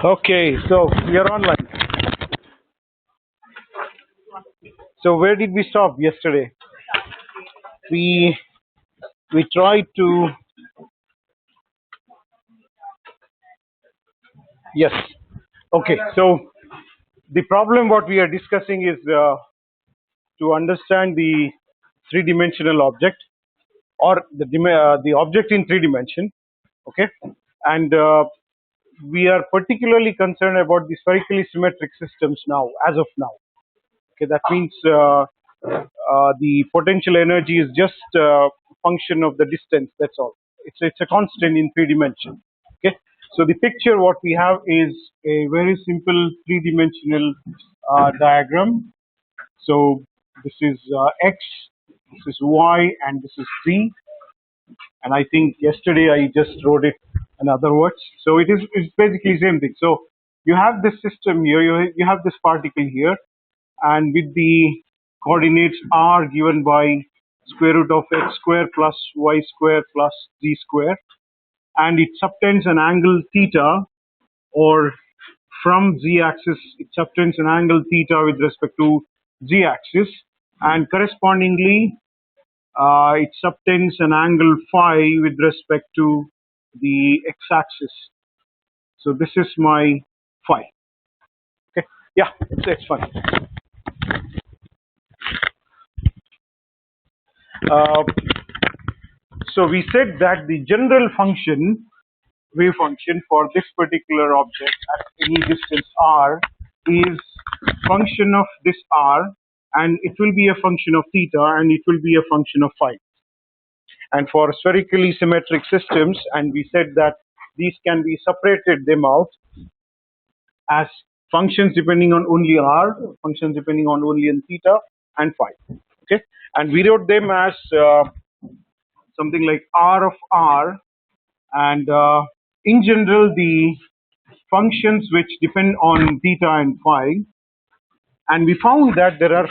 Okay, so we are online. So where did we stop yesterday? We we tried to yes. Okay, so the problem what we are discussing is to understand the three-dimensional object or the object in three dimension. Okay, and we are particularly concerned about the spherically symmetric systems now, as of now. Okay, that means the potential energy is just a function of the distance. That's all. It's a constant in three dimension. Okay. So the picture what we have is a very simple three-dimensional diagram. So this is x, this is y, and this is z. And I think yesterday I just wrote it in other words. So it's basically the same thing. So you have this system here. You have this particle here, and with the coordinates r given by square root of x square plus y square plus z square, and it subtends an angle theta, or from z axis it subtends an angle theta with respect to z axis, and correspondingly it subtends an angle phi with respect to the x axis. So this is my phi. Okay, yeah, it's fine. uh, So we said that the general function, wave function for this particular object at any distance r is function of this r, and it will be a function of theta, and it will be a function of phi. And for spherically symmetric systems, and we said that these can be separated them out as functions depending on only r, functions depending on only on theta and phi. Okay, and we wrote them as something like r of r, and in general the functions which depend on theta and phi, and we found that there are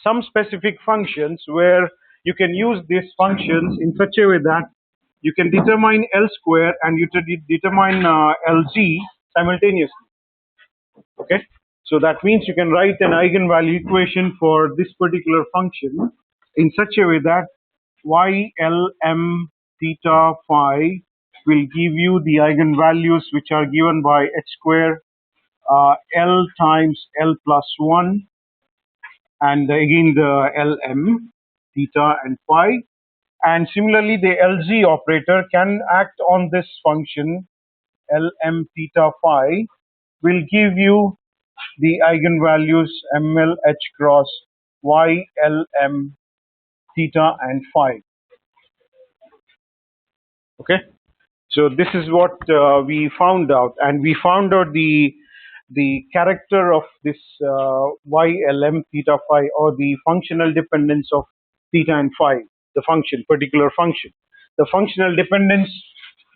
some specific functions where you can use these functions in such a way that you can determine L square and you determine LZ simultaneously. Okay, so that means you can write an eigenvalue equation for this particular function in such a way that y L m theta phi will give you the eigenvalues which are given by h square L times L plus 1, and again the Lm theta and phi, and similarly the Lz operator can act on this function Lm theta phi will give you the eigenvalues ml h cross y Lm theta and phi. Okay, so this is what we found out, and we found out the character of this y Lm theta phi, or the functional dependence of theta and phi, the function, particular function. The functional dependence,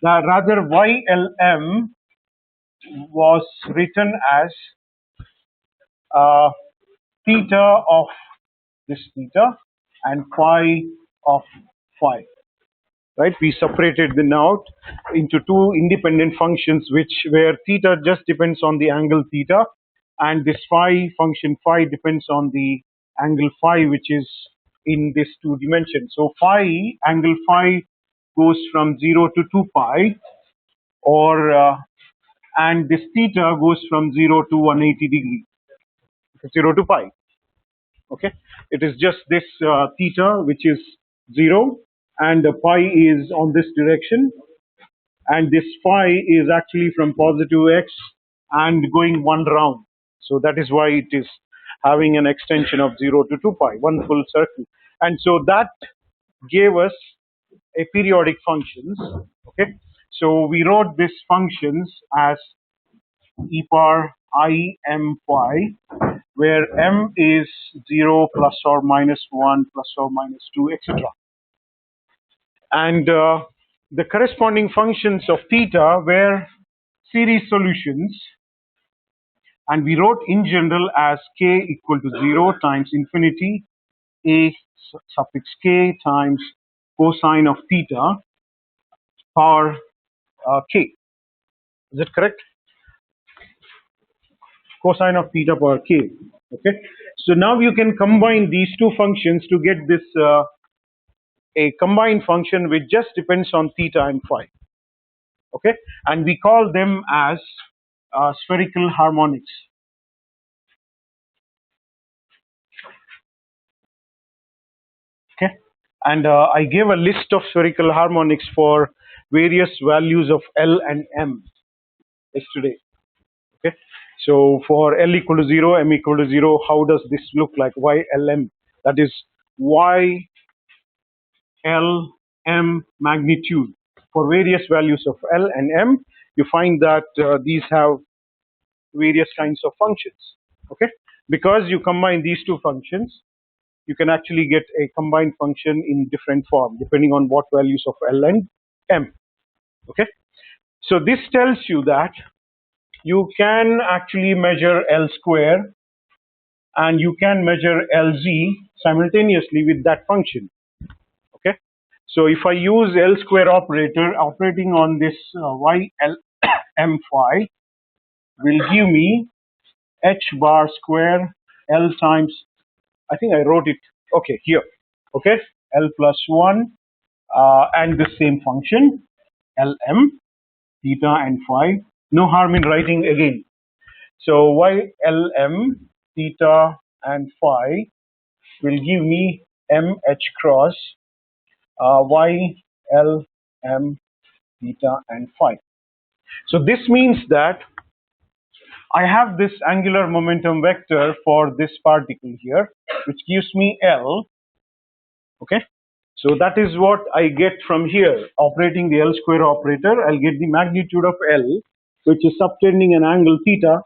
rather y Lm was written as theta of this theta and phi of phi. Right, we separated them out into two independent functions, where theta just depends on the angle theta, and this phi function phi depends on the angle phi, which is in this two dimensions. So angle phi goes from 0 to 2 pi, or and this theta goes from 0 to 180 degree, 0 to pi. Okay, it is just this theta which is 0, and the pi is on this direction, and this phi is actually from positive x and going one round. So that is why it is having an extension of 0 to 2 pi, one full circle. And so that gave us a periodic functions. Okay, so we wrote these functions as e power I m phi, where m is 0 plus or minus 1 plus or minus 2, etc. And the corresponding functions of theta were series solutions, and we wrote in general as k equal to 0 times infinity a suffix k times cosine of theta power k. Is it correct? cosine of theta power k. Okay, so now you can combine these two functions to get this a combined function which just depends on theta and phi. Okay, and we call them as spherical harmonics. Okay, and I gave a list of spherical harmonics for various values of L and M yesterday. Okay, so for L equal to 0, M equal to 0, how does this look like? Y L M, that is Y L M magnitude. For various values of L and M, you find that these have various kinds of functions. Okay, because you combine these two functions, you can actually get a combined function in different form depending on what values of L and M. Okay, so this tells you that you can actually measure L square and you can measure Lz simultaneously with that function. Okay, so if I use L square operator operating on this Y L M phi will give me H bar square L times, I think I wrote it, okay, here, okay, L plus 1 and the same function Lm, theta and phi, no harm in writing again. So Y Lm, theta and phi will give me MH cross Y Lm, theta and phi. So this means that I have this angular momentum vector for this particle here, which gives me L. Okay, so that is what I get from here. Operating the L square operator, I'll get the magnitude of L, which is subtending an angle theta.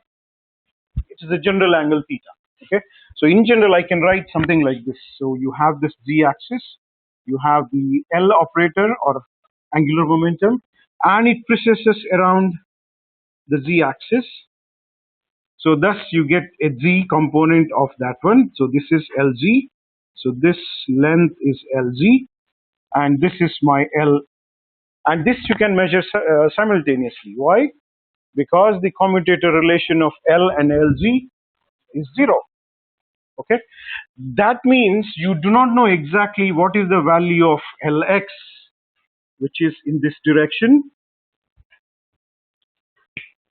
It is a general angle theta. Okay, so in general, I can write something like this. So you have this z-axis, you have the L operator or angular momentum, and it precesses around the z-axis. So thus you get a z component of that one. So this is Lz. So this length is Lz, and this is my L. And this you can measure simultaneously. Why? Because the commutator relation of L and Lz is 0. Okay. That means you do not know exactly what is the value of Lx, which is in this direction.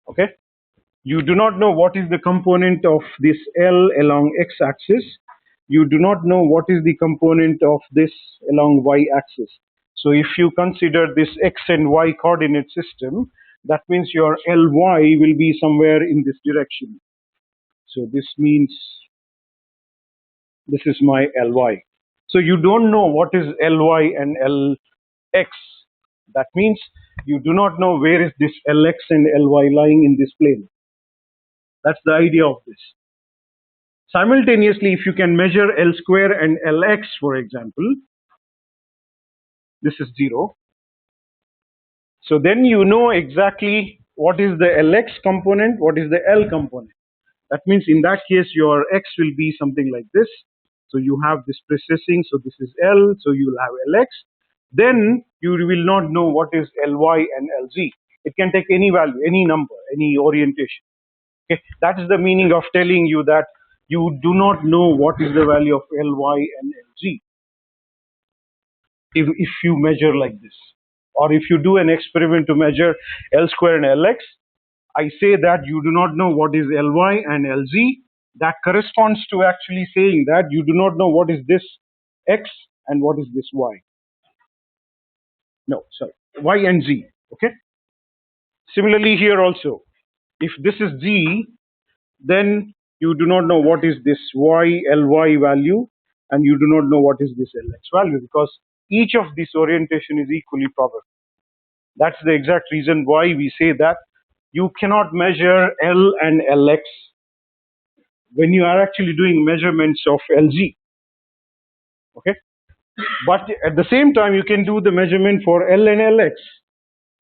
Okay. You do not know what is the component of this L along x-axis. You do not know what is the component of this along y-axis. So if you consider this x and y coordinate system, that means your Ly will be somewhere in this direction. So this means this is my Ly. So you don't know what is Ly and Lx. That means you do not know where is this Lx and Ly lying in this plane. That's the idea of this. Simultaneously, if you can measure L square and Lx, for example, this is 0. So then you know exactly what is the Lx component, what is the L component. That means in that case, your x will be something like this. So you have this precessing, so this is L, so you will have Lx. Then you will not know what is Ly and Lz. It can take any value, any number, any orientation. Okay, that is the meaning of telling you that you do not know what is the value of Ly and Lz if you measure like this. Or if you do an experiment to measure L square and Lx, I say that you do not know what is Ly and Lz. That corresponds to actually saying that you do not know what is this x and what is this y. No, sorry, y and z. Okay. Similarly here also, if this is z, then you do not know what is this y, Ly value, and you do not know what is this Lx value, because each of these orientation is equally probable. That's the exact reason why we say that you cannot measure L and Lx when you are actually doing measurements of Lz. Okay, but at the same time you can do the measurement for L and Lx.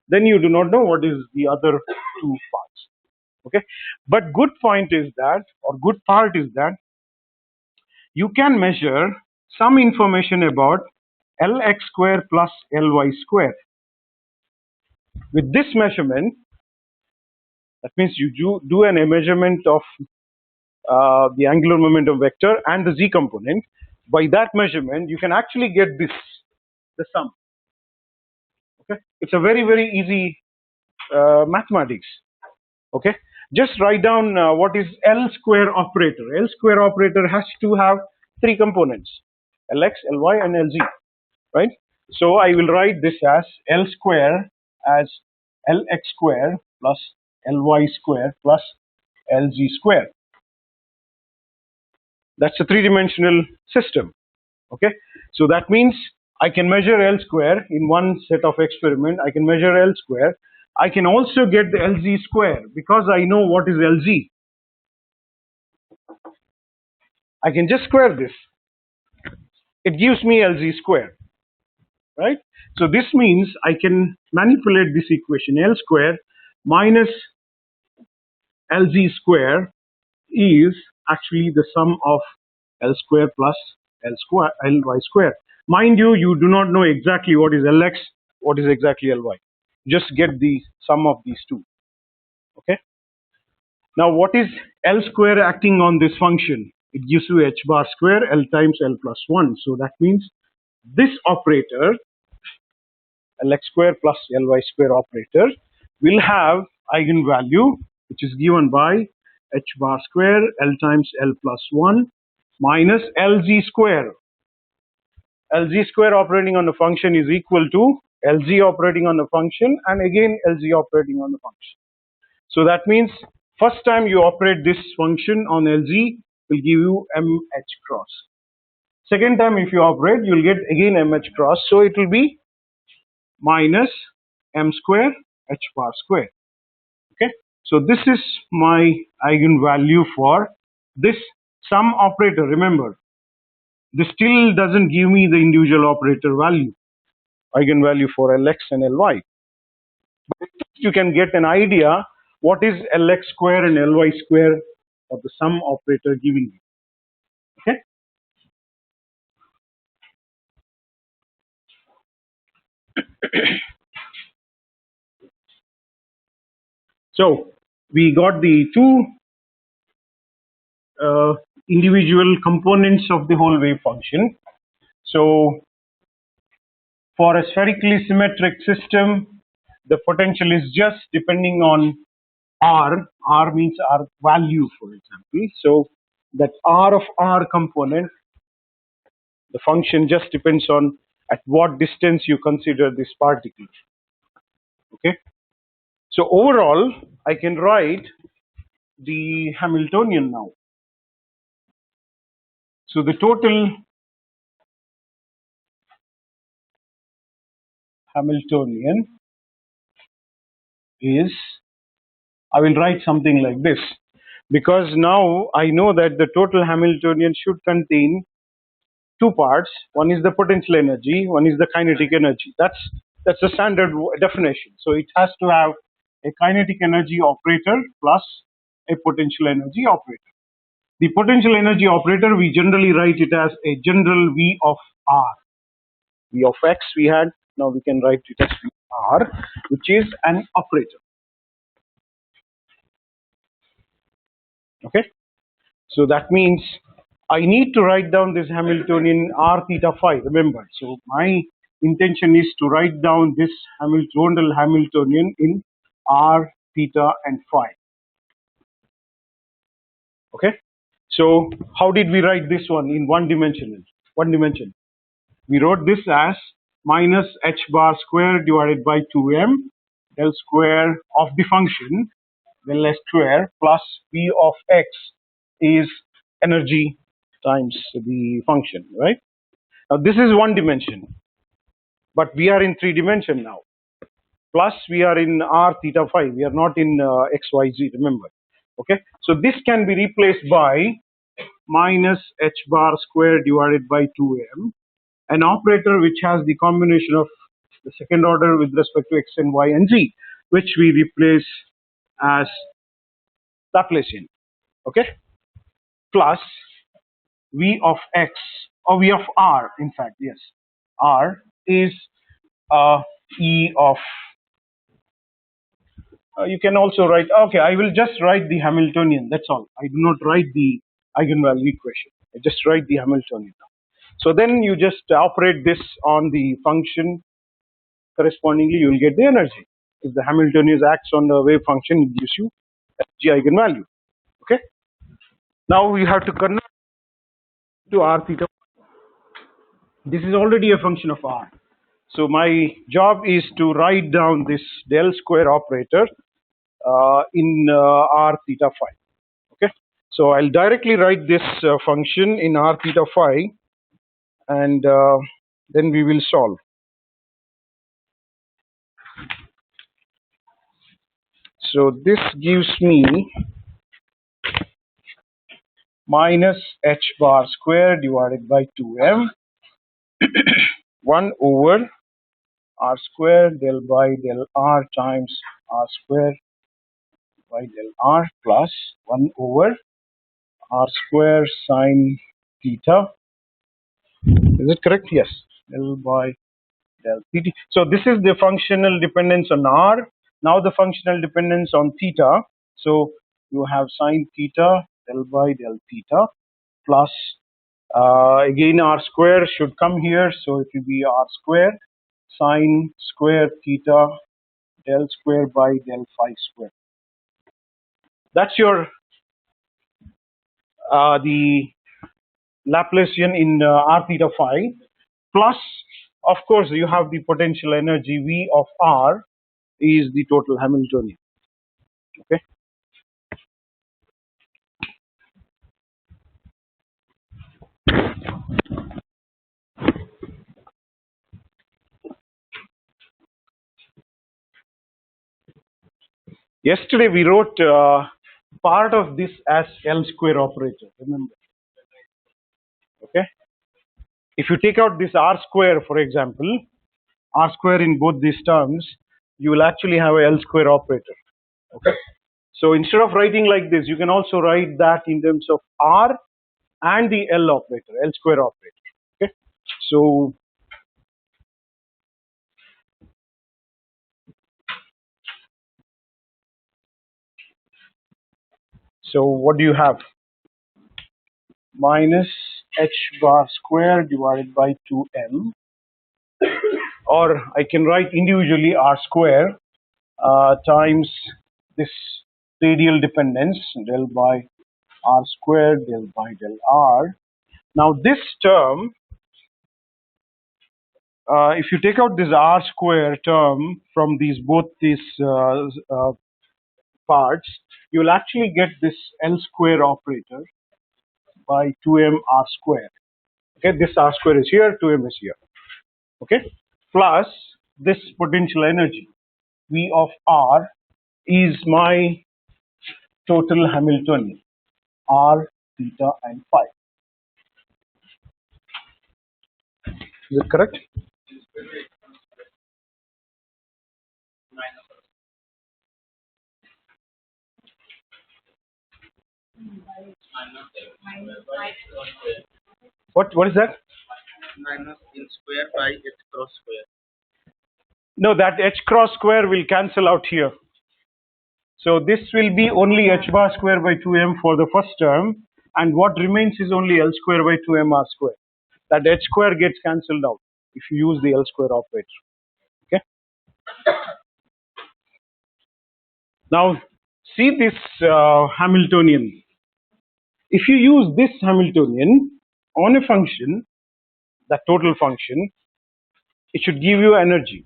Then you do not know what is the other two parts. Okay, but good point is that, or good part is that, you can measure some information about Lx square plus Ly square. With this measurement, that means you do a measurement of the angular momentum vector and the z component. By that measurement, you can actually get this, the sum. Okay, it's a very easy mathematics. Okay, just write down what is L square operator. L square operator has to have three components: Lx, Ly, and Lz. Right? So I will write this as L square as Lx square plus Ly square plus Lz square. That's a three-dimensional system. Okay, so that means I can measure L square in one set of experiment. I can measure L square. I can also get the Lz square because I know what is Lz. I can just square this. It gives me Lz square, right? So this means I can manipulate this equation. L square minus Lz square is actually the sum of L square plus Ly square. Mind you, you do not know exactly what is Lx, what is exactly Ly. Just get the sum of these two. Okay. Now, what is L square acting on this function? It gives you h bar square L times L plus 1. So that means this operator, Lx square plus Ly square operator, will have eigenvalue which is given by h bar square L times L plus 1 minus Lz square. Lz square operating on the function is equal to Lz operating on the function and again Lz operating on the function. So that means first time you operate this function on Lz will give you mh cross. Second time if you operate, you'll get again mh cross. So it will be minus m square h bar square. Okay. So this is my eigenvalue for this sum operator. Remember, this still doesn't give me the individual operator value, eigenvalue for Lx and Ly. But you can get an idea what is Lx square and Ly square of the sum operator giving you. Okay. So we got the two individual components of the whole wave function. So for a spherically symmetric system, the potential is just depending on R. R means R value, for example. So that R of R component, the function just depends on at what distance you consider this particle. Okay. So overall, I can write the Hamiltonian now. So the total Hamiltonian is, I will write something like this, because now I know that the total Hamiltonian should contain two parts. One is the potential energy, one is the kinetic energy. That's the standard definition. So it has to have a kinetic energy operator plus a potential energy operator. The potential energy operator, we generally write it as a general V of R. V of X we had, now we can write it as V of R, which is an operator. Okay. So that means I need to write down this Hamiltonian R theta phi, remember. So my intention is to write down this total Hamiltonian in R, theta and phi. Okay. So how did we write this one in one dimension? We wrote this as minus h bar square divided by 2m L square of the function, then L square plus V of x is energy times the function, right? Now this is one dimension, but we are in three dimension now. Plus we are in R theta phi, we are not in x, y, z, remember. Okay, so this can be replaced by minus h bar square divided by 2m, an operator which has the combination of the second order with respect to x and y and z, which we replace as Laplacian. Okay, plus V of x, or V of R, in fact, yes, R is E of You can also write, okay, I will just write the Hamiltonian, that's all. I do not write the eigenvalue equation. I just write the Hamiltonian. So then you just operate this on the function, correspondingly you will get the energy. If the Hamiltonian acts on the wave function, it gives you G eigenvalue. Okay. Now you have to convert to r theta. This is already a function of r. So my job is to write down this del square operator in r theta phi. Okay. So I'll directly write this function in r theta phi, and then we will solve. So this gives me minus h bar square divided by 2m 1 over r square del by del r times r square by del r plus 1 over r square sine theta. Is it correct? Yes. Del by del pt. So this is the functional dependence on r. Now the functional dependence on theta. So you have sine theta del by del theta plus again r square should come here, so it will be r square sine square theta del square by del phi square. That's your the Laplacian in r theta phi, plus of course you have the potential energy V of r is the total Hamiltonian. Okay. Yesterday we wrote part of this as L square operator, remember? Okay. If you take out this r square, for example, r square in both these terms, you will actually have a L square operator. Okay. So instead of writing like this, you can also write that in terms of r and the L operator, L square operator. Okay. So what do you have? Minus h bar square divided by 2m, or I can write individually r square times this radial dependence del by r square del by del r. Now this term, if you take out this r square term from both these parts, you will actually get this L square operator by 2m r square. Okay, this r square is here, 2m is here. Okay, plus this potential energy V of r is my total Hamiltonian r, theta, and phi. Is it correct? What is that? Minus L square by h cross square. No, that h cross square will cancel out here. So this will be only h bar square by 2m for the first term, and what remains is only L square by 2m r square. That h square gets cancelled out if you use the L square operator. Okay. Now see this Hamiltonian. If you use this Hamiltonian on a function, that total function, it should give you energy.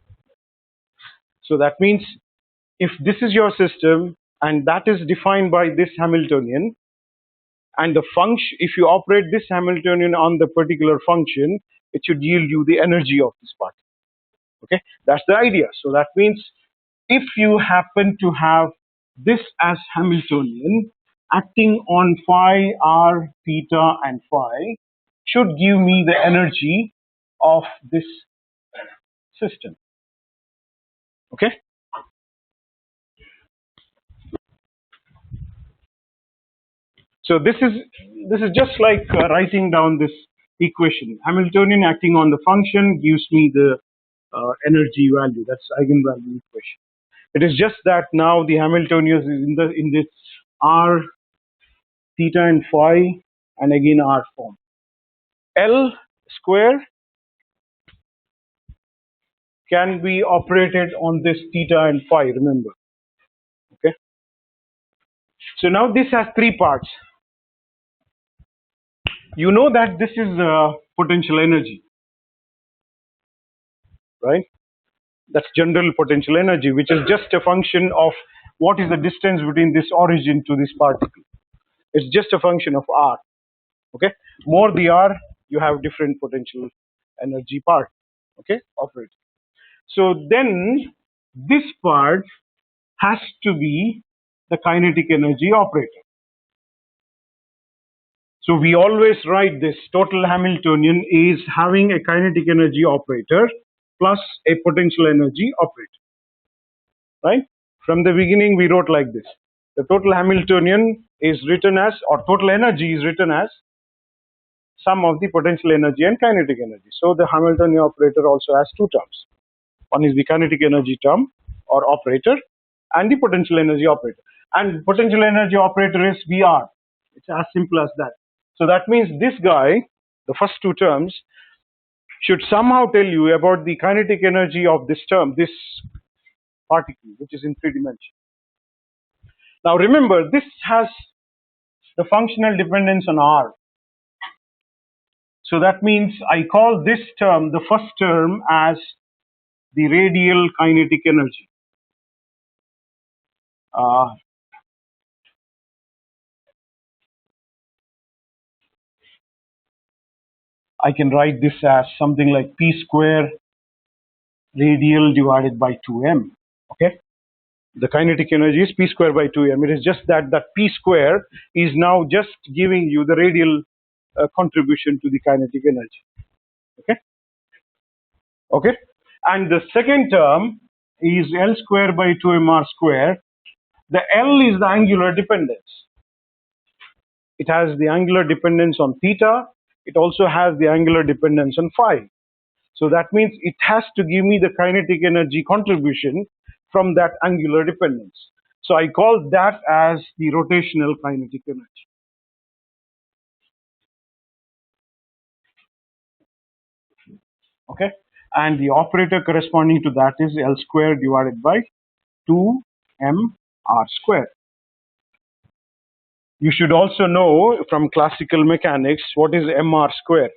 So that means if this is your system and that is defined by this Hamiltonian, and the function, if you operate this Hamiltonian on the particular function, it should yield you the energy of this particle. Okay, that's the idea. So that means if you happen to have this as Hamiltonian acting on phi, r, theta, and phi, should give me the energy of this system. Okay. So this is just like writing down this equation. Hamiltonian acting on the function gives me the energy value. That's eigenvalue equation. It is just that now the Hamiltonian is in this r, theta and phi, and again r form. L square can be operated on this theta and phi, remember. Okay. So now this has three parts. You know that this is potential energy, right? That's general potential energy, which is just a function of what is the distance between this origin to this particle. It's just a function of r. Okay. More the r, you have different potential energy part. Okay, operate. So then this part has to be the kinetic energy operator. So we always write this total Hamiltonian is having a kinetic energy operator plus a potential energy operator, right? From the beginning we wrote like this. The total Hamiltonian is written as, or total energy is written as, sum of the potential energy and kinetic energy. So the Hamiltonian operator also has two terms. One is the kinetic energy term or operator and the potential energy operator. And potential energy operator is VR. It's as simple as that. So that means this guy, the first two terms, should somehow tell you about the kinetic energy of this term, this particle, which is in 3 dimensions. Now remember, this has the functional dependence on R. So that means I call this term, the first term, as the radial kinetic energy. I can write this as something like P square radial divided by 2m. Okay, the kinetic energy is P square by 2m. It is just that P square is now just giving you the radial contribution to the kinetic energy. Okay, okay, and the second term is L square by 2mr square. The L is the angular dependence. It has the angular dependence on theta. It also has the angular dependence on phi. So that means it has to give me the kinetic energy contribution from that angular dependence. So I call that as the rotational kinetic energy. Okay, and the operator corresponding to that is L square divided by 2mr square. You should also know from classical mechanics what is mr square.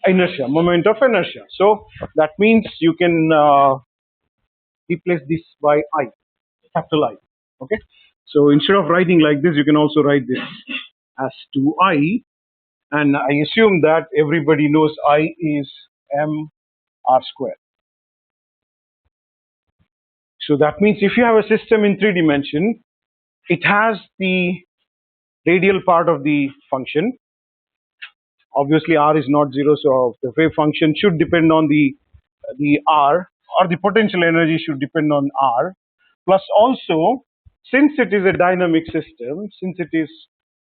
Inertia, moment of inertia. So that means you can replace this by I, capital I. Okay. So instead of writing like this, you can also write this as 2I, and I assume that everybody knows I is mr square. So that means if you have a system in 3 dimensions, it has the radial part of the function. Obviously r is not 0, so the wave function should depend on the r, or the potential energy should depend on r, plus also, since it is a dynamic system, since it is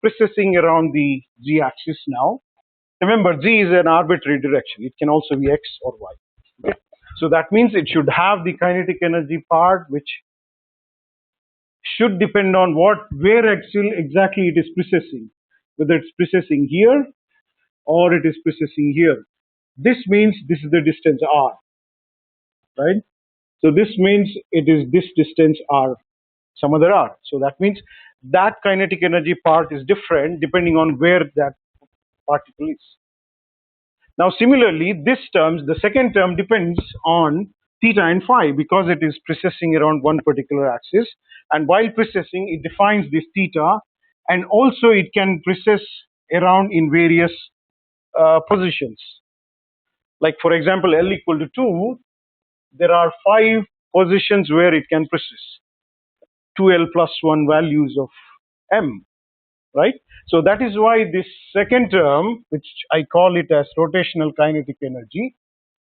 precessing around the z-axis now, remember z is an arbitrary direction, it can also be x or y. Okay? So that means it should have the kinetic energy part, which should depend on where actually exactly it is precessing, whether it's precessing here or it is precessing here. This means this is the distance r, right? So this means it is this distance r, some other r. So that means that kinetic energy part is different depending on where that particle is. Now similarly, this term, the second term, depends on theta and phi because it is precessing around one particular axis, and while precessing it defines this theta, and also it can precess around in various positions. Like for example, L equal to 2, there are 5 positions where it can precess 2L plus 1 values of m, right? So that is why this second term, which I call it as rotational kinetic energy,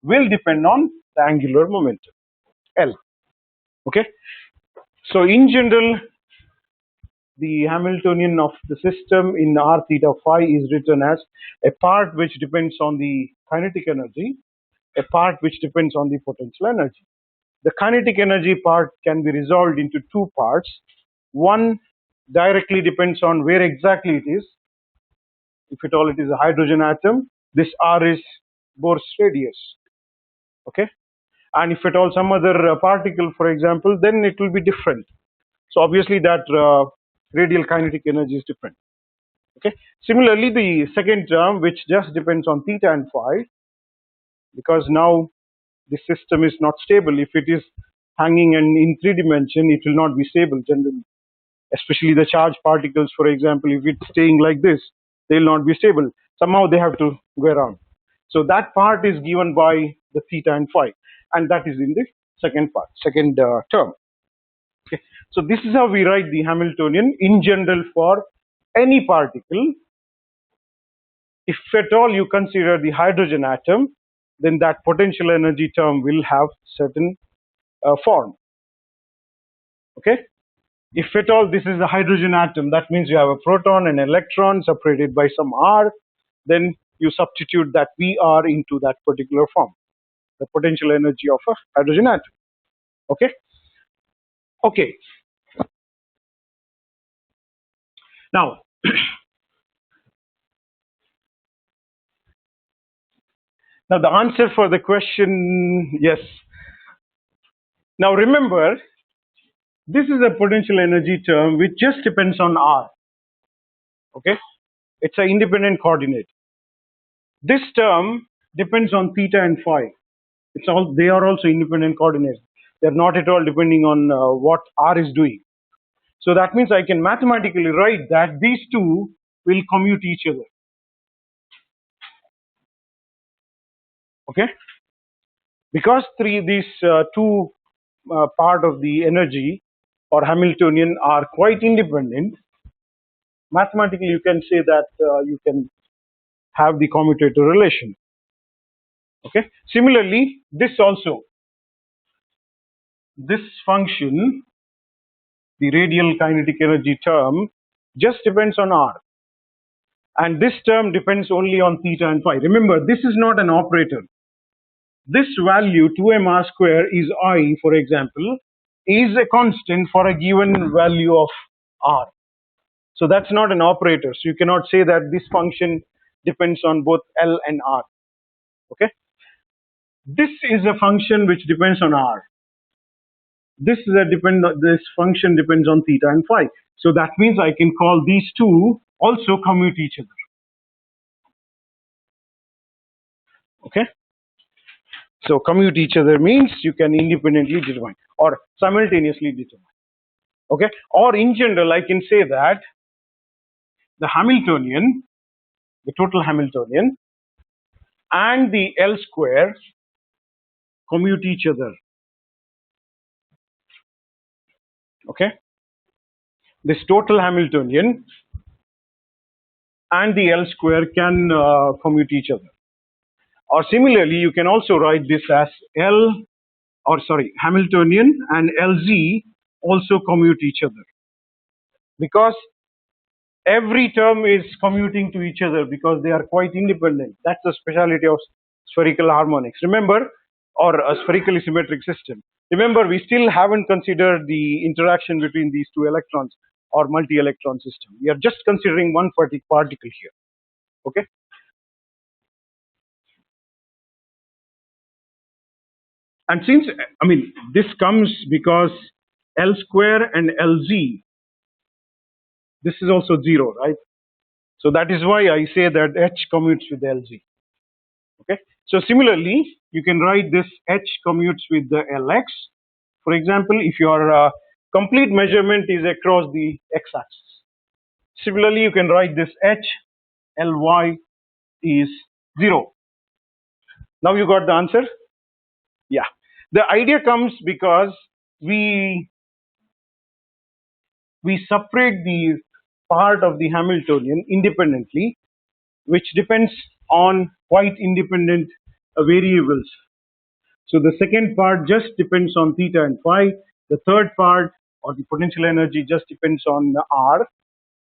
will depend on the angular momentum, L. Okay. So in general, the Hamiltonian of the system in r theta phi is written as a part which depends on the kinetic energy, a part which depends on the potential energy. The kinetic energy part can be resolved into two parts. One directly depends on where exactly it is. If at all it is a hydrogen atom, this R is Bohr's radius. Okay, and if at all some other particle, for example, then it will be different. So obviously that radial kinetic energy is different. Okay. Similarly, the second term, which just depends on theta and phi, because now the system is not stable. If it is hanging and in 3 dimension, it will not be stable generally. Especially the charged particles, for example, if it's staying like this, they will not be stable. Somehow they have to go around. So that part is given by the theta and phi, and that is in the second part, second term. Okay. So this is how we write the Hamiltonian in general for any particle. If at all you consider the hydrogen atom, then that potential energy term will have certain form. Okay. If at all this is a hydrogen atom, that means you have a proton and electron separated by some R, then you substitute that VR into that particular form, the potential energy of a hydrogen atom. Okay. Okay. Now, now the answer for the question, yes. Now remember, this is a potential energy term which just depends on R. Okay, it's an independent coordinate. This term depends on theta and phi. They are also independent coordinates. They're not at all depending on what R is doing. So that means I can mathematically write that these two will commute each other. Okay, because these two part of the energy or Hamiltonian are quite independent. Mathematically, you can say that you can have the commutator relation. Okay. Similarly, this also, this function, the radial kinetic energy term, just depends on R, and this term depends only on theta and phi. Remember, this is not an operator. This value 2mr square is I, for example, is a constant for a given value of R. So that's not an operator. So you cannot say that this function depends on both L and R. Okay. This is a function which depends on R. This function depends on theta and phi. So that means I can call these two also commute each other. Okay. So commute each other means you can independently determine or simultaneously determine. Okay. Or in general, I can say that the Hamiltonian, the total Hamiltonian, and the L square commute each other. Okay. This total Hamiltonian and the L square can commute each other. Or similarly, you can also write this as Hamiltonian and LZ also commute each other, because every term is commuting to each other because they are quite independent. That's the speciality of spherical harmonics. Remember, or a spherically symmetric system. Remember, we still haven't considered the interaction between these two electrons or multi-electron system. We are just considering one particle here. Okay. And since, I mean, this comes because L square and LZ, this is also 0, right? So that is why I say that H commutes with LZ. Okay. So similarly, you can write this H commutes with the Lx. For example, if your complete measurement is across the x-axis. Similarly, you can write this H, Ly is 0. Now you got the answer? Yeah. The idea comes because we separate the part of the Hamiltonian independently, which depends on quite independent variables. So the second part just depends on theta and phi. The third part, or the potential energy, just depends on R,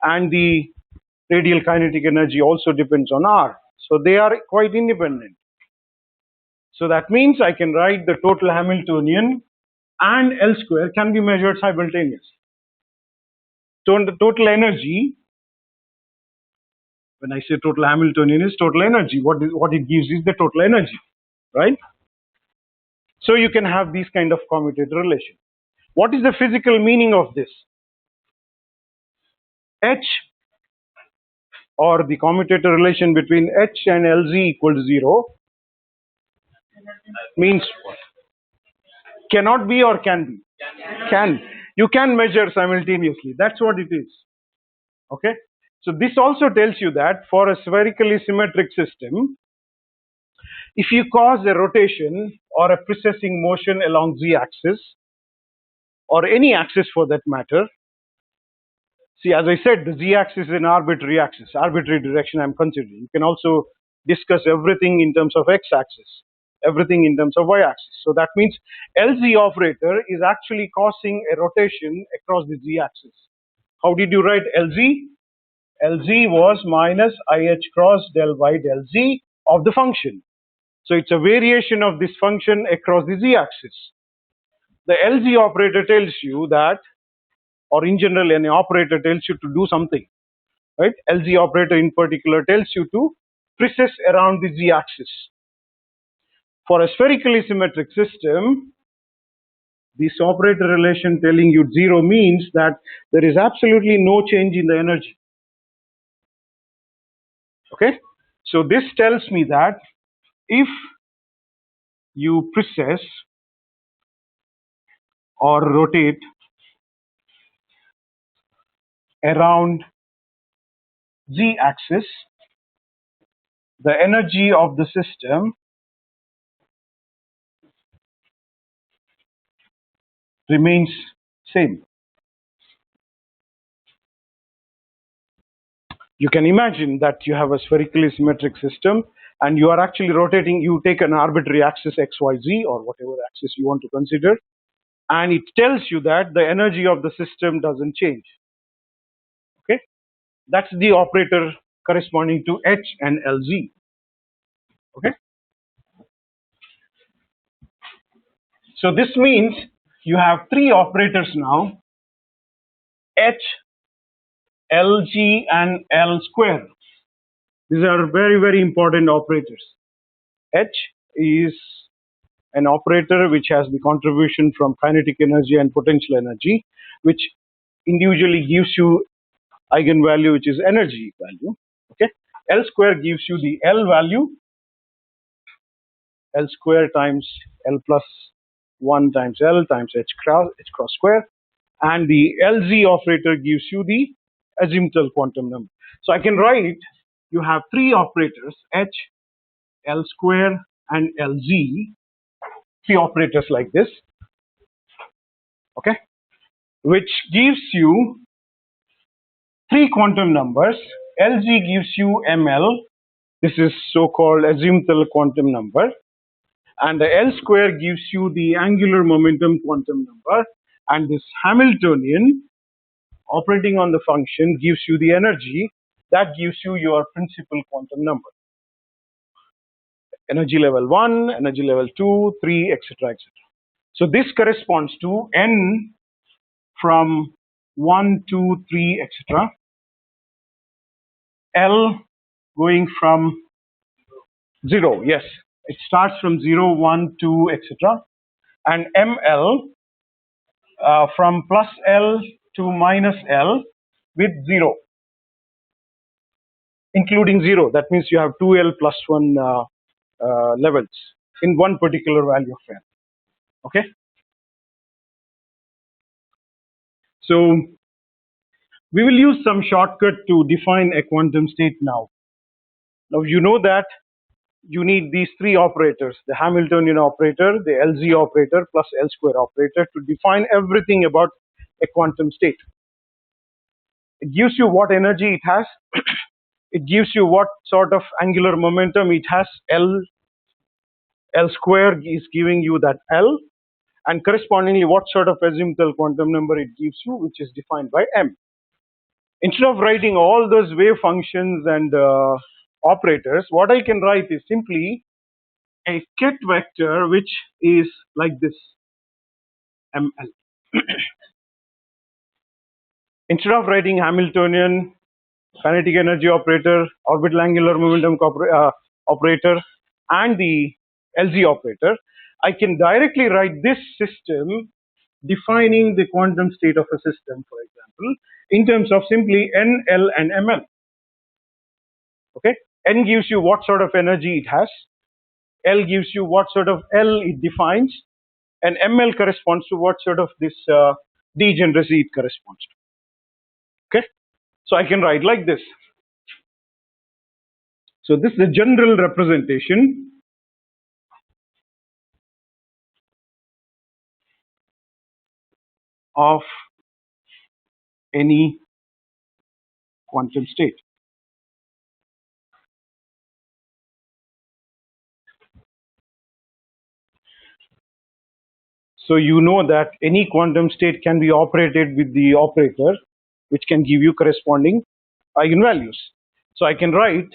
and the radial kinetic energy also depends on R. So they are quite independent. So that means I can write the total Hamiltonian and L square can be measured simultaneously. So the total energy, when I say total Hamiltonian, is total energy. What it gives is the total energy, right? So you can have these kind of commutator relation. What is the physical meaning of this? H, or the commutator relation between H and Lz equals 0 means what? Cannot be or can be? Can. You can measure simultaneously. That's what it is. Okay. So this also tells you that for a spherically symmetric system, if you cause a rotation or a precessing motion along z-axis, or any axis for that matter, see, as I said, the z-axis is an arbitrary axis, arbitrary direction I'm considering. You can also discuss everything in terms of x-axis, everything in terms of y-axis. So that means Lz operator is actually causing a rotation across the z-axis. How did you write Lz? Lz was minus IH cross del y del z of the function. So it's a variation of this function across the z-axis. The Lz operator tells you that, or in general an operator tells you to do something, right? Lz operator in particular tells you to precess around the z-axis. For a spherically symmetric system, this operator relation telling you 0 means that there is absolutely no change in the energy. Okay, so this tells me that if you precess or rotate around z-axis, the energy of the system remains same. You can imagine that you have a spherically symmetric system and you are actually rotating, you take an arbitrary axis xyz or whatever axis you want to consider, and it tells you that the energy of the system doesn't change. Okay, that's the operator corresponding to H and Lz. Okay, so this means you have three operators now, H, Lg and L square. These are very, very important operators. H is an operator which has the contribution from kinetic energy and potential energy, which individually gives you eigenvalue, which is energy value. Okay, L square gives you the L value, L square times L plus 1 times L times H cross square, and the Lz operator gives you the azimuthal quantum number. So I can write, you have three operators, H, L square and Lz, three operators like this, okay, which gives you three quantum numbers. Lz gives you ml, this is so-called azimuthal quantum number, and the L square gives you the angular momentum quantum number, and this Hamiltonian operating on the function gives you the energy, that gives you your principal quantum number. Energy level 1, energy level 2, 3, etc., etc. So this corresponds to n from 1, 2, 3, etc. L going from 0, yes, it starts from 0, 1, 2, etc. And ml from plus L to minus L with 0, including 0. That means you have 2L plus 1 levels in one particular value of L. Okay. So we will use some shortcut to define a quantum state now. Now you know that you need these three operators, the Hamiltonian operator, the Lz operator plus L square operator, to define everything about a quantum state. It gives you what energy it has, it gives you what sort of angular momentum it has, L square is giving you that L, and correspondingly what sort of azimuthal quantum number it gives you, which is defined by m. Instead of writing all those wave functions and operators, what I can write is simply a ket vector which is like this, ml. Instead of writing Hamiltonian kinetic energy operator, orbital angular momentum operator, and the LZ operator, I can directly write this system defining the quantum state of a system, for example, in terms of simply N, L, and ML. Okay, N gives you what sort of energy it has, L gives you what sort of L it defines, and ML corresponds to what sort of this degeneracy it corresponds to. Okay, so I can write like this. So this is the general representation of any quantum state. So you know that any quantum state can be operated with the operator, which can give you corresponding eigenvalues. So I can write,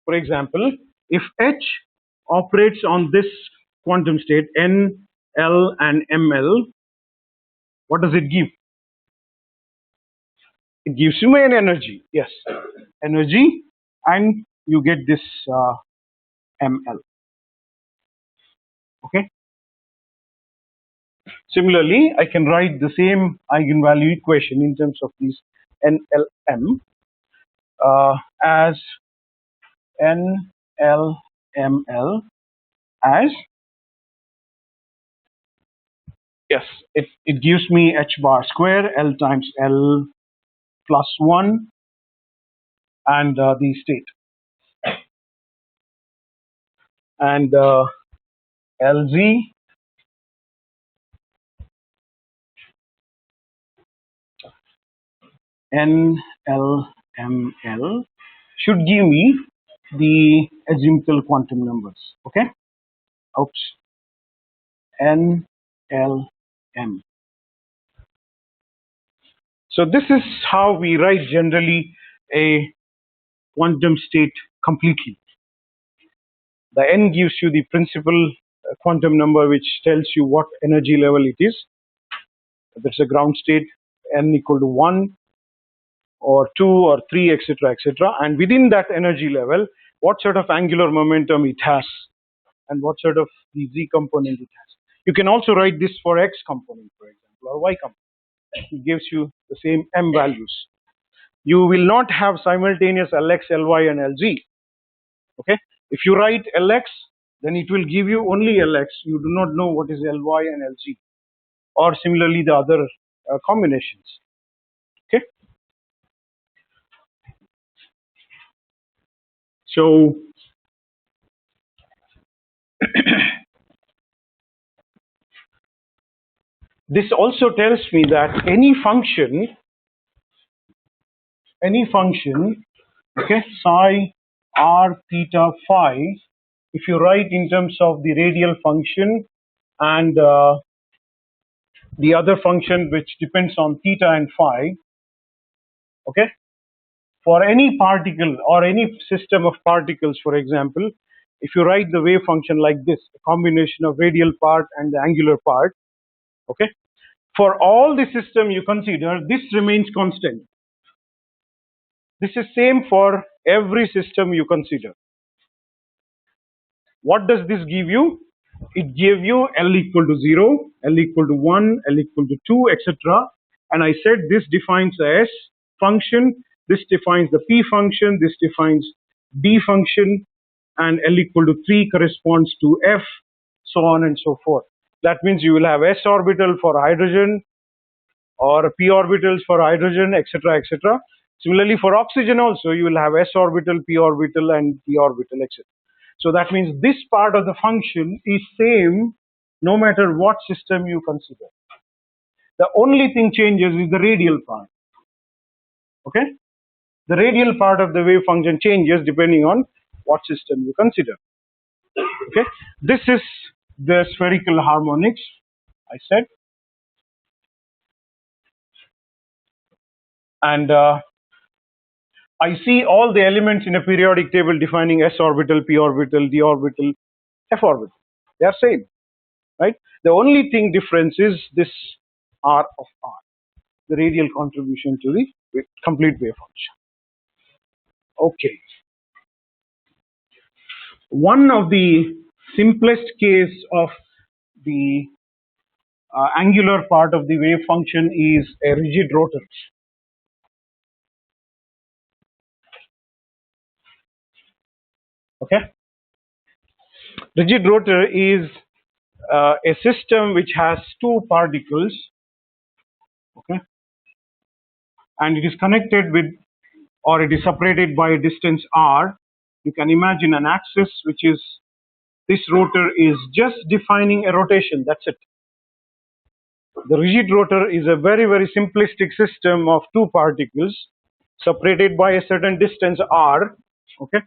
for example, if H operates on this quantum state N, L, and ML, what does it give? It gives you an energy, yes, energy, and you get this ML. Okay. Similarly, I can write the same eigenvalue equation in terms of these NLM as NLML as, yes, it gives me H bar square L times L plus 1 and the state. And LZ NLML should give me the azimuthal quantum numbers. Okay. Oops. NLM. So this is how we write generally a quantum state completely. The N gives you the principal quantum number which tells you what energy level it is. If it's a ground state, N equal to 1 or 2 or 3, etc., etc. And within that energy level, what sort of angular momentum it has and what sort of the Z component it has. You can also write this for X component, for example, or Y component. It gives you the same M values. You will not have simultaneous Lx, Ly, and Lz. Okay. If you write Lx, then it will give you only Lx. You do not know what is Ly and Lz, or similarly the other combinations. Okay. So this also tells me that any function, okay, psi r theta phi, if you write in terms of the radial function and the other function which depends on theta and phi, okay, for any particle or any system of particles, for example, if you write the wave function like this, a combination of radial part and the angular part, okay, for all the system you consider, this remains constant. This is same for every system you consider. What does this give you? It gave you L equal to 0, L equal to 1, L equal to 2, etc. And I said this defines a S function, this defines the P function, this defines D function, and L equal to 3 corresponds to F, so on and so forth. That means you will have S orbital for hydrogen or P orbitals for hydrogen, etc., etc. Similarly, for oxygen also, you will have S orbital, P orbital, and P orbital, etc. So that means this part of the function is same no matter what system you consider. The only thing changes is the radial part. Okay? The radial part of the wave function changes depending on what system you consider. Okay? This is the spherical harmonics, I said. And I see all the elements in a periodic table defining S orbital, P orbital, D orbital, f orbital. They are same, right? The only thing difference is this r of r, the radial contribution to the complete wave function. Okay. One of the simplest case of the angular part of the wave function is a rigid rotor. Okay. Rigid rotor is a system which has two particles, okay, and it is connected with, or it is separated by a distance r. You can imagine an axis which is, this rotor is just defining a rotation, that's it. The rigid rotor is a very, very simplistic system of two particles separated by a certain distance r, okay,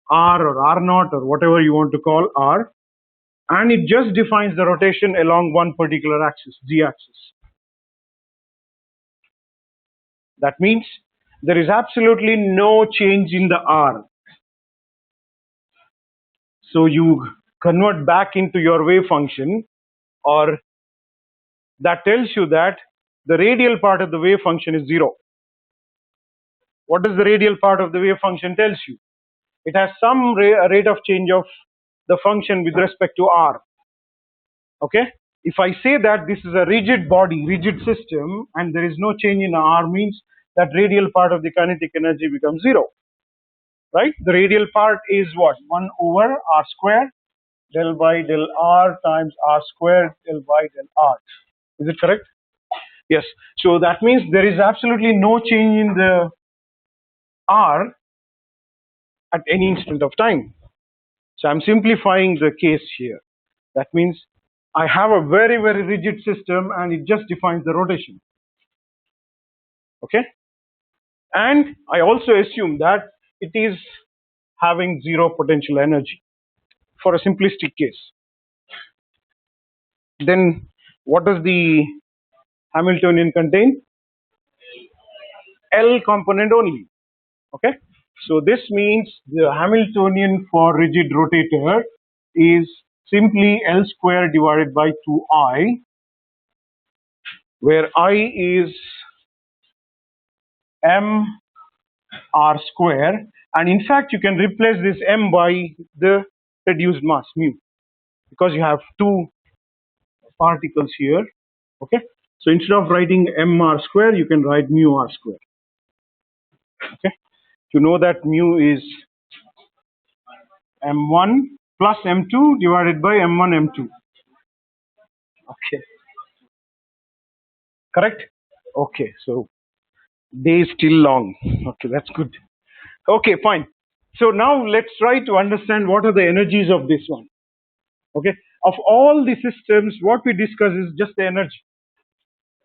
r or r naught or whatever you want to call r, and it just defines the rotation along one particular axis, z axis. That means there is absolutely no change in the r. So you convert back into your wave function, or that tells you that the radial part of the wave function is 0. What does the radial part of the wave function tells you? It has some rate of change of the function with respect to r. Okay? If I say that this is a rigid body, rigid system, and there is no change in r, means that radial part of the kinetic energy becomes 0. Right? The radial part is what? 1 over r square del by del r times r squared del by del r. Is it correct? Yes. So that means there is absolutely no change in the r at any instant of time. So I'm simplifying the case here. That means I have a very, very rigid system and it just defines the rotation. Okay? And I also assume that it is having zero potential energy for a simplistic case. Then what does the Hamiltonian contain? L component only. Okay? So this means the Hamiltonian for rigid rotator is simply L square divided by 2I, where I is m r square, and in fact you can replace this m by the reduced mass mu, because you have two particles here. Okay, so instead of writing m r square, you can write mu r square. Okay, you know that mu is m1 plus m2 divided by m1 m2. Okay, correct? Okay, so day is still long. Okay, that's good. Okay, fine. So now let's try to understand what are the energies of this one. Okay, of all the systems, what we discuss is just the energy.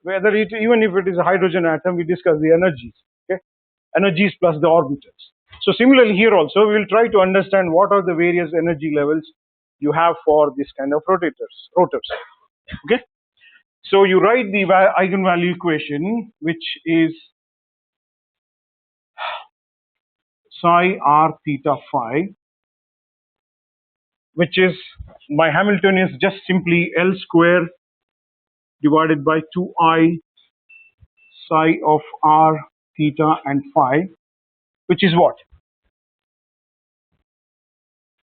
Whether it, even if it is a hydrogen atom, we discuss the energies. Okay, energies plus the orbitals. So similarly here also, we will try to understand what are the various energy levels you have for this kind of rotors. Okay, so you write the eigenvalue equation, which is psi r theta phi, which is, my Hamiltonian is just simply L square divided by 2I psi of r theta and phi, which is what?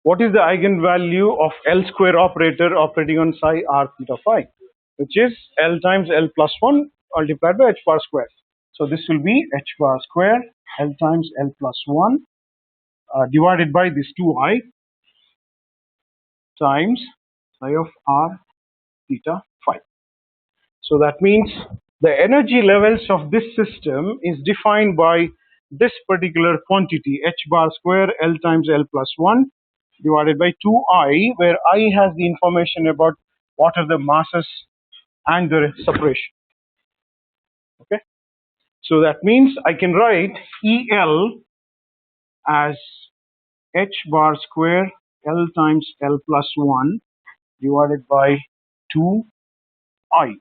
What is the eigenvalue of L square operator operating on psi r theta phi? Which is L times L plus 1 multiplied by h bar square. So this will be h bar square L times L plus 1 divided by this 2I times psi of r theta phi. So that means the energy levels of this system is defined by this particular quantity h bar square L times L plus 1 divided by 2I, where I has the information about what are the masses and the separation. Okay, so that means I can write EL as h bar square L times L plus 1 divided by 2I.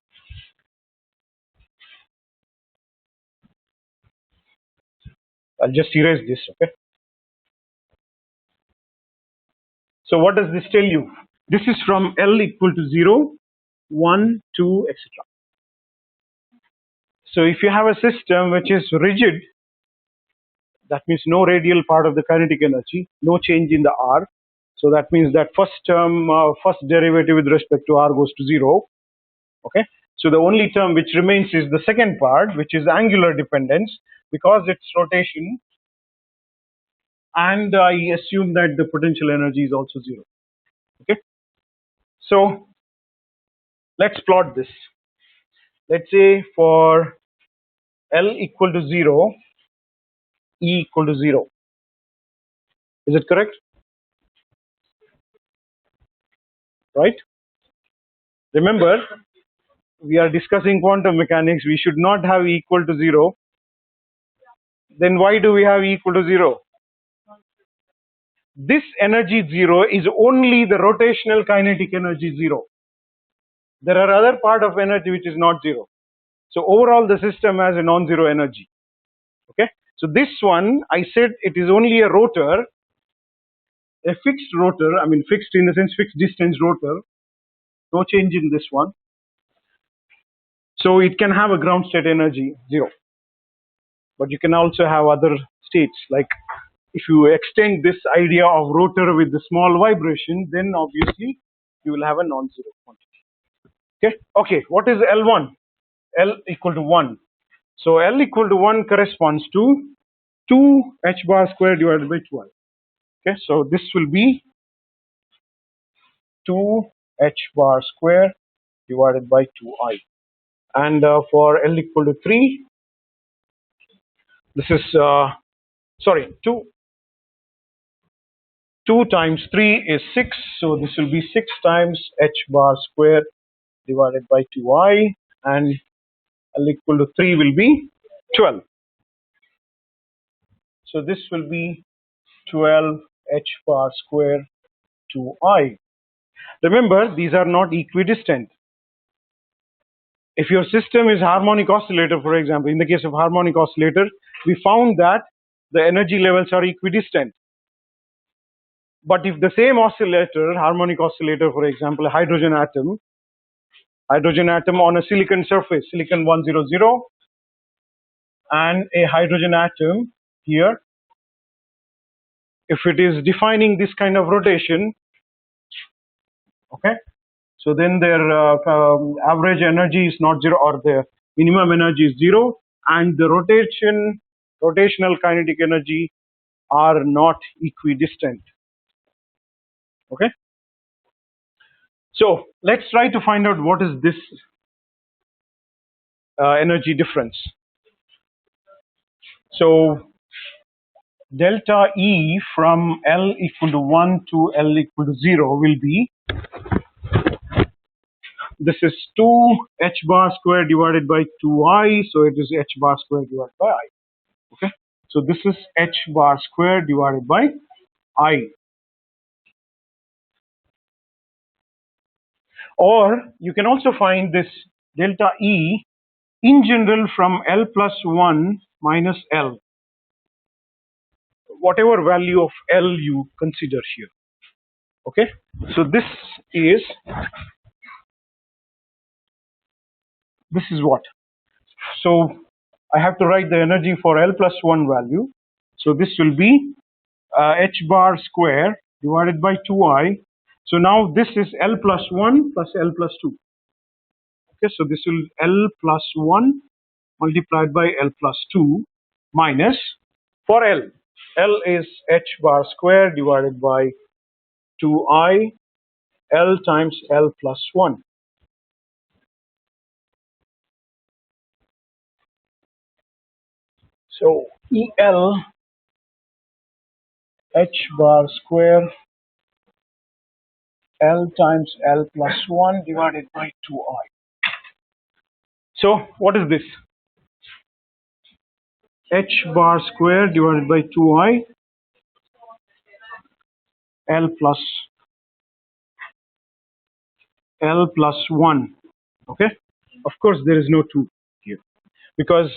I'll just erase this. Okay, So what does this tell you? This is from L equal to 0, 1, 2, etc. So if you have a system which is rigid, that means no radial part of the kinetic energy, no change in the R. So that means that first term, first derivative with respect to R goes to 0. Okay. So the only term which remains is the second part, which is angular dependence, because it's rotation. And I assume that the potential energy is also 0. Okay. So let's plot this. Let's say for L equal to 0, E equal to 0. Is it correct? Right? Remember, we are discussing quantum mechanics. We should not have E equal to 0. Then why do we have E equal to 0? This energy 0 is only the rotational kinetic energy 0. There are other part of energy which is not 0. So overall the system has a non-zero energy. Okay. So this one, I said it is only a rotor, a fixed rotor, I mean fixed in the sense fixed distance rotor, no change in this one. So it can have a ground state energy 0. But you can also have other states, like if you extend this idea of rotor with the small vibration, then obviously you will have a non-zero quantity. Okay. Okay. What is L1? L equal to 1. So L equal to 1 corresponds to 2 h bar square divided by 12. Okay. So this will be 2 h bar square divided by 2I. And for L equal to 3, this is sorry, 2 times 3 is 6, so this will be 6 times h bar square divided by 2I, and L equal to 3 will be 12. So this will be 12 h bar square 2I. Remember, these are not equidistant. If your system is harmonic oscillator, for example, in the case of harmonic oscillator, we found that the energy levels are equidistant. But if the same oscillator, harmonic oscillator, for example, a hydrogen atom on a silicon surface, silicon 100, and a hydrogen atom here, if it is defining this kind of rotation, okay, so then their average energy is not 0, or the minimum energy is 0, and the rotational kinetic energy are not equidistant. Okay. So let's try to find out what is this energy difference. So delta E from L equal to 1 to L equal to 0 will be, this is 2 h bar square divided by 2I, so it is h bar square divided by I. Okay. So this is h bar square divided by I. Or you can also find this delta E in general from L plus 1 minus L, whatever value of L you consider here. Okay. So this is what? So I have to write the energy for L plus 1 value. So this will be h bar square divided by 2I. So now this is L plus 1 plus L plus 2. Okay, so this will L plus 1 multiplied by L plus 2 minus, for L is h bar square divided by 2I, L times L plus 1. So EL h bar square L times L plus 1 divided by 2I. So what is this? H bar square divided by 2I, L plus 1. Okay. Of course, there is no 2 here, because